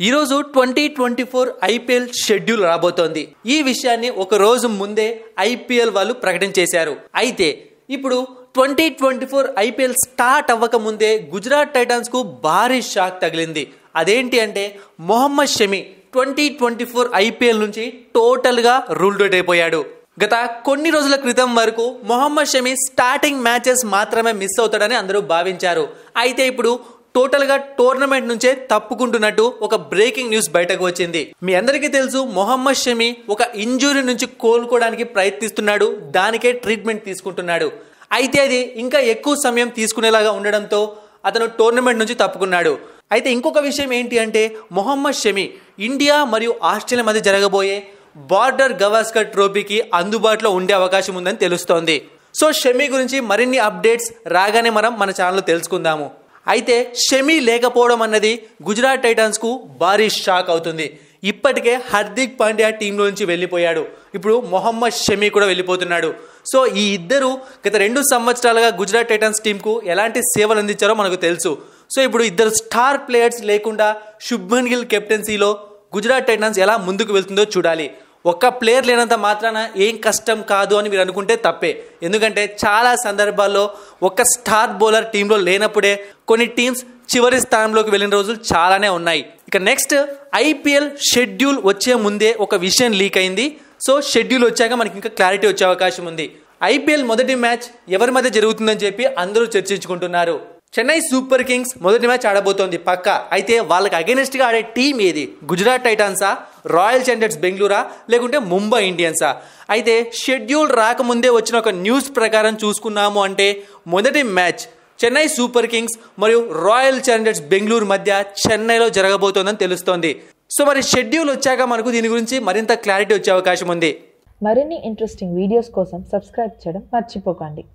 ఈ రోజు 2024 IPL schedule రాబోతోంది. ఈ విషయాన్ని ఒక రోజు ముందే ఐపీఎల్ వాళ్ళు ప్రకటించేశారు. అయితే ఇప్పుడు 2024 ఐపీఎల్ స్టార్ట్ అవ్వక ముందే గుజరాత్ టైటాన్స్ కు భారీ షాక్ తగిలింది. అదేంటి అంటే మొహమ్మద్ షమి 2024 ఐపీఎల్ నుంచి టోటల్ గా రూల్డ్ అవుట్ అయిపోయాడు. గత కొన్ని రోజుల క్రితం వరకు మొహమ్మద్ షమి స్టార్టింగ్ మ్యాచెస్ మాత్రమే మిస్ అవుతాడని అందరూ భావించారు. అయితే ఇప్పుడు టోటల్ గా టోర్నమెంట్ నుంచే తప్పుకుంటున్నట్టు ఒక బ్రేకింగ్ న్యూస్ బయటకు వచ్చింది. మీ అందరికీ తెలుసు మొహమ్మద్ షమి ఒక ఇంజురీ నుంచి కోలుకోవడానికి ప్రయత్నిస్తున్నాడు, దానికే ట్రీట్మెంట్ తీసుకుంటున్నాడు. అయితే అది ఇంకా ఎక్కువ సమయం తీసుకునేలాగా ఉండడంతో అతను టోర్నమెంట్ నుంచి తప్పుకున్నాడు. అయితే ఇంకొక విషయం ఏంటి అంటే మొహమ్మద్ షమి ఇండియా మరియు ఆస్ట్రేలియా మధ్య జరగబోయే బార్డర్ గవాస్కర్ ట్రోఫీకి అందుబాటులో ఉండే అవకాశం ఉందని తెలుస్తోంది. సో షమి గురించి మరిన్ని అప్డేట్స్ రాగానే మనం మన ఛానల్లో తెలుసుకుందాము. అయితే షమి లేకపోవడం అన్నది గుజరాత్ టైటాన్స్ కు భారీ షాక్ అవుతుంది. ఇప్పటికే హార్దిక్ పాండ్యా టీంలో నుంచి వెళ్ళిపోయాడు, ఇప్పుడు మొహమ్మద్ షమి కూడా వెళ్ళిపోతున్నాడు. సో ఈ ఇద్దరు గత 2 సంవత్సరాలుగా గుజరాత్ టైటాన్స్ టీంకు ఎలాంటి సేవలు అందించారో మనకు తెలుసు. సో ఇప్పుడు ఇద్దరు స్టార్ ప్లేయర్స్ లేకుండా శుభ్మన్ గిల్ కెప్టెన్సీలో గుజరాత్ టైటాన్స్ ఎలా ముందుకు వెళ్తుందో చూడాలి. ఒక్క ప్లేయర్ లేనంత మాత్రాన ఏం కష్టం కాదు అని మీరు అనుకుంటే తప్పే. ఎందుకంటే చాలా సందర్భాల్లో ఒక స్టార్ బౌలర్ టీంలో లేనప్పుడే కొన్ని టీమ్స్ చివరి స్థానంలోకి వెళ్ళిన రోజులు చాలానే ఉన్నాయి. ఇక నెక్స్ట్ ఐపీఎల్ షెడ్యూల్ వచ్చే ముందే ఒక విషయం లీక్ అయింది. సో షెడ్యూల్ వచ్చాక మనకి ఇంకా క్లారిటీ వచ్చే అవకాశం ఉంది. ఐపీఎల్ మొదటి మ్యాచ్ ఎవరి మధ్య జరుగుతుందని చెప్పి అందరూ చర్చించుకుంటున్నారు. చెన్నై సూపర్ కింగ్స్ మొదటి మ్యాచ్ ఆడబోతోంది పక్కా. అయితే వాళ్ళకి అగైనెస్ట్ గా ఆడే టీం ఏది? గుజరాత్ టైటాన్సా, రాయల్ ఛాలెంజర్స్ బెంగళూరా, లేకుంటే ముంబై ఇండియన్సా? అయితే షెడ్యూల్ రాకముందే వచ్చిన ఒక న్యూస్ ప్రకారం చూసుకున్నాము అంటే మొదటి మ్యాచ్ చెన్నై సూపర్ కింగ్స్ మరియు రాయల్ ఛాలెంజర్స్ బెంగళూరు మధ్య చెన్నైలో జరగబోతోందని తెలుస్తోంది. సో మరి షెడ్యూల్ వచ్చాక మనకు దీని గురించి మరింత క్లారిటీ వచ్చే అవకాశం ఉంది. మరిన్ని ఇంట్రెస్టింగ్ వీడియోస్ కోసం సబ్స్క్రైబ్ చేయడం మర్చిపోకండి.